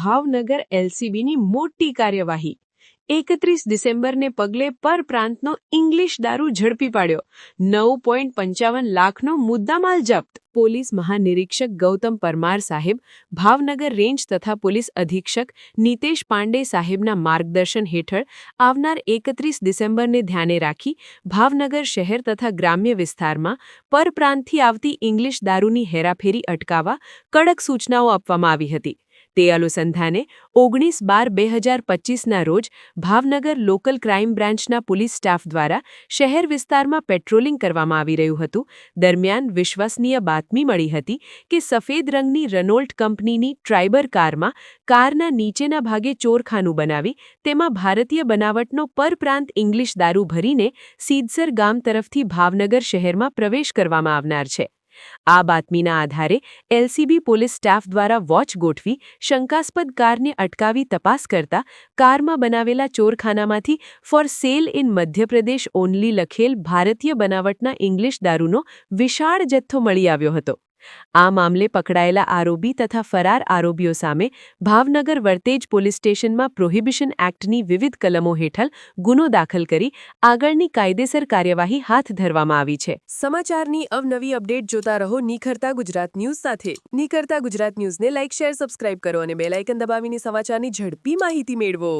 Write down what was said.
ભાવનગર એલસીબીની મોટી કાર્યવાહી 31 ડિસેમ્બરને પગલે પરપ્રાંતનો ઇંગ્લિશ દારૂ ઝડપી પાડ્યો 9.55 લાખનો મુદ્દામાલ જપ્ત પોલીસ મહાનિરીક્ષક ગૌતમ પરમાર સાહેબ ભાવનગર રેન્જ તથા પોલીસ અધિક્ષક નીતેશ પાંડે સાહેબના માર્ગદર્શન હેઠળ આવનાર 31 ડિસેમ્બરને ધ્યાને રાખી ભાવનગર શહેર તથા ગ્રામ્ય વિસ્તારમાં પરપ્રાંતથી આવતી ઇંગ્લિશ દારૂની હેરાફેરી અટકાવવા કડક સૂચનાઓ આપવામાં આવી હતી તે અનુસંધાને 19/12/2025ના રોજ ભાવનગર લોકલ ક્રાઇમ બ્રાન્ચના પોલીસ સ્ટાફ દ્વારા શહેર વિસ્તારમાં પેટ્રોલિંગ કરવામાં આવી રહ્યું હતું દરમિયાન વિશ્વસનીય બાતમી મળી હતી કે સફેદ રંગની રેનોલ્ટ કંપનીની ટ્રાઇબર કારના નીચેના ભાગે ચોરખાનું બનાવી તેમાં ભારતીય બનાવટનો પરપ્રાંત ઇંગ્લિશ દારૂ ભરીને સીદસર ગામ તરફથી ભાવનગર શહેરમાં પ્રવેશ કરવામાં આવનાર છે આ બાતમીના આધારે એલસીબી પોલીસ સ્ટાફ દ્વારા વોચ ગોઠવી શંકાસ્પદ કારને અટકાવી તપાસ કરતા કારમાં બનાવેલા ચોરખાનામાંથી for sale in Madhya Pradesh only લખેલ ભારતીય બનાવટના ઇંગ્લિશ દારૂનો વિશાળ જથ્થો મળી આવ્યો હતો આ મામલે પકડાયેલા આરોપી તથા ફરાર આરોપીઓ સામે ભાવનગર વર્તેજ પોલીસ સ્ટેશનમાં પ્રોહિબિશન એક્ટની વિવિધ કલમો હેઠળ ગુનો દાખલ કરી આગળની કાયદેસર કાર્યવાહી હાથ ધરવામાં આવી છે સમાચારની અવનવી અપડેટ જોતા રહો નિખરતા ગુજરાત ન્યૂઝ સાથે નિખરતા ગુજરાત ન્યૂઝને લાઇક શેર સબસ્ક્રાઇબ કરો અને બેલ આઇકન દબાવીને સમાચારની ઝડપી માહિતી મેળવો